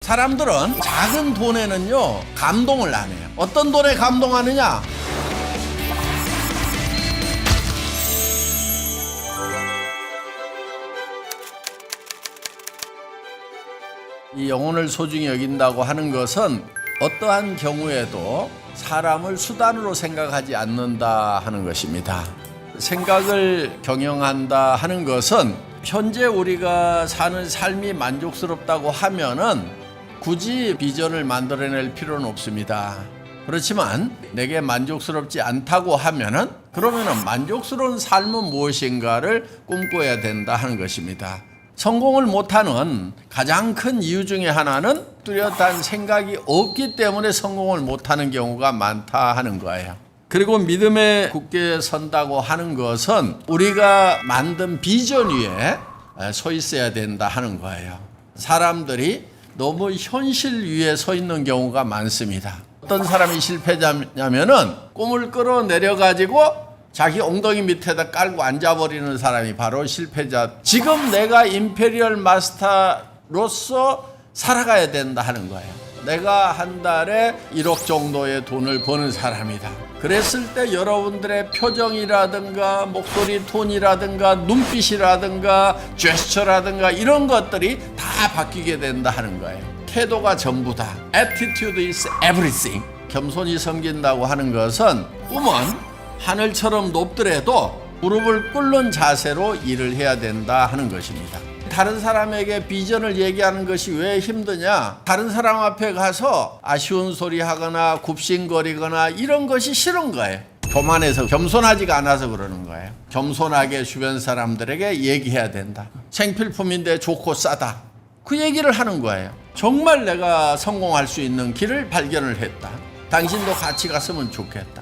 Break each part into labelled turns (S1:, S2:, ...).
S1: 사람들은 작은 돈에는요 감동을 안 해요. 어떤 돈에 감동하느냐? 이 영혼을 소중히 여긴다고 하는 것은 어떠한 경우에도 사람을 수단으로 생각하지 않는다 하는 것입니다. 생각을 경영한다 하는 것은 현재 우리가 사는 삶이 만족스럽다고 하면은 굳이 비전을 만들어낼 필요는 없습니다. 그렇지만 내게 만족스럽지 않다고 하면은 그러면은 만족스러운 삶은 무엇인가를 꿈꿔야 된다 하는 것입니다. 성공을 못하는 가장 큰 이유 중에 하나는 뚜렷한 생각이 없기 때문에 성공을 못하는 경우가 많다 하는 거예요. 그리고 믿음에 굳게 선다고 하는 것은 우리가 만든 비전 위에 서 있어야 된다 하는 거예요. 사람들이 너무 현실 위에 서 있는 경우가 많습니다. 어떤 사람이 실패자냐면은 꿈을 끌어내려가지고 자기 엉덩이 밑에다 깔고 앉아버리는 사람이 바로 실패자. 지금 내가 임페리얼 마스터로서 살아가야 된다 하는 거예요. 내가 한 달에 1억 정도의 돈을 버는 사람이다. 그랬을 때 여러분들의 표정이라든가 목소리 톤이라든가 눈빛이라든가 제스처라든가 이런 것들이 다 바뀌게 된다 하는 거예요. 태도가 전부다. Attitude is everything. 겸손히 섬긴다고 하는 것은 꿈은 하늘처럼 높더라도 무릎을 꿇는 자세로 일을 해야 된다 하는 것입니다. 다른 사람에게 비전을 얘기하는 것이 왜 힘드냐? 다른 사람 앞에 가서 아쉬운 소리 하거나 굽신거리거나 이런 것이 싫은 거예요. 교만해서 겸손하지가 않아서 그러는 거예요. 겸손하게 주변 사람들에게 얘기해야 된다. 생필품인데 좋고 싸다. 그 얘기를 하는 거예요. 정말 내가 성공할 수 있는 길을 발견을 했다. 당신도 같이 갔으면 좋겠다.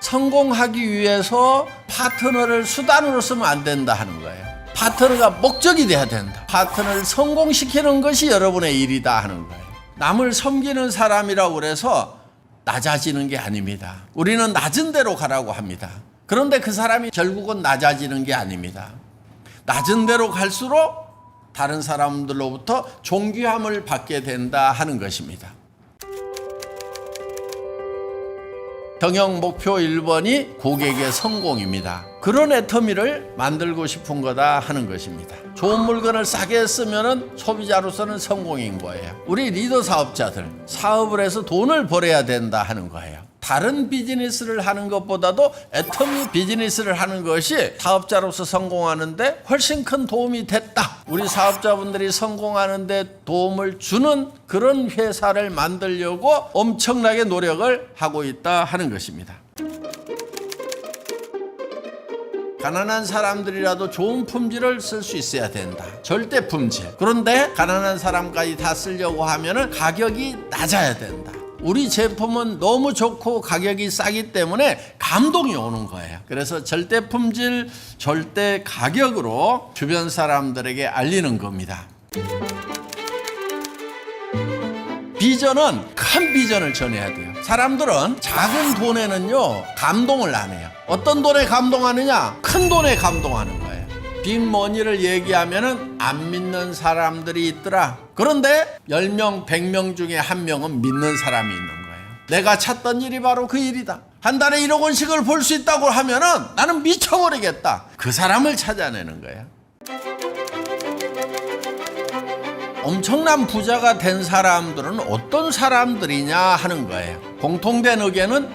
S1: 성공하기 위해서 파트너를 수단으로 쓰면 안 된다 하는 거예요. 파트너가 목적이 돼야 된다. 파트너를 성공시키는 것이 여러분의 일이다 하는 거예요. 남을 섬기는 사람이라고 그래서 낮아지는 게 아닙니다. 우리는 낮은 데로 가라고 합니다. 그런데 그 사람이 결국은 낮아지는 게 아닙니다. 낮은 데로 갈수록 다른 사람들로부터 존귀함을 받게 된다 하는 것입니다. 경영 목표 1번이 고객의 성공입니다. 그런 애터미를 만들고 싶은 거다 하는 것입니다. 좋은 물건을 싸게 쓰면 소비자로서는 성공인 거예요. 우리 리더 사업자들 사업을 해서 돈을 벌어야 된다 하는 거예요. 다른 비즈니스를 하는 것보다도 애터미 비즈니스를 하는 것이 사업자로서 성공하는데 훨씬 큰 도움이 됐다. 우리 사업자분들이 성공하는데 도움을 주는 그런 회사를 만들려고 엄청나게 노력을 하고 있다 하는 것입니다. 가난한 사람들이라도 좋은 품질을 쓸 수 있어야 된다. 절대 품질. 그런데 가난한 사람까지 다 쓰려고 하면은 가격이 낮아야 된다. 우리 제품은 너무 좋고 가격이 싸기 때문에 감동이 오는 거예요. 그래서 절대 품질, 절대 가격으로 주변 사람들에게 알리는 겁니다. 비전은 큰 비전을 전해야 돼요. 사람들은 작은 돈에는요 감동을 안 해요. 어떤 돈에 감동하느냐? 큰 돈에 감동하는 거예요. 빅머니를 얘기하면은 안 믿는 사람들이 있더라. 그런데 10명, 100명 중에 1명은 믿는 사람이 있는 거예요. 내가 찾던 일이 바로 그 일이다. 한 달에 1억 원씩을 벌 수 있다고 하면은 나는 미쳐버리겠다. 그 사람을 찾아내는 거예요. 엄청난 부자가 된 사람들은 어떤 사람들이냐 하는 거예요. 공통된 의견은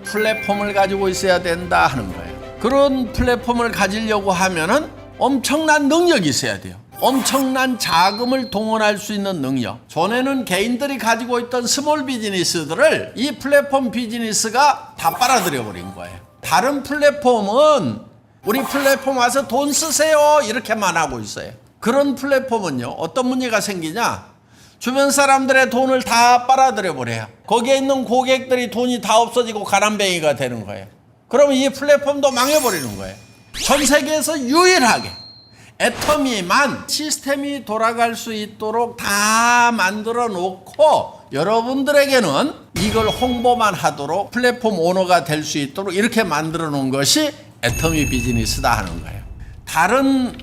S1: 플랫폼을 가지고 있어야 된다 하는 거예요. 그런 플랫폼을 가지려고 하면은 엄청난 능력이 있어야 돼요. 엄청난 자금을 동원할 수 있는 능력. 전에는 개인들이 가지고 있던 스몰 비즈니스들을 이 플랫폼 비즈니스가 다 빨아들여 버린 거예요. 다른 플랫폼은 우리 플랫폼 와서 돈 쓰세요 이렇게만 하고 있어요. 그런 플랫폼은요 어떤 문제가 생기냐? 주변 사람들의 돈을 다 빨아들여 버려요. 거기에 있는 고객들이 돈이 다 없어지고 가난뱅이가 되는 거예요. 그러면 이 플랫폼도 망해버리는 거예요. 전 세계에서 유일하게 애터미만 시스템이 돌아갈 수 있도록 다 만들어 놓고 여러분들에게는 이걸 홍보만 하도록 플랫폼 오너가 될 수 있도록 이렇게 만들어 놓은 것이 애터미 비즈니스다 하는 거예요. 다른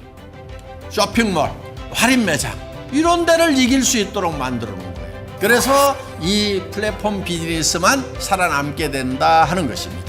S1: 쇼핑몰, 할인 매장 이런 데를 이길 수 있도록 만들어 놓은 거예요. 그래서 이 플랫폼 비즈니스만 살아남게 된다 하는 것입니다.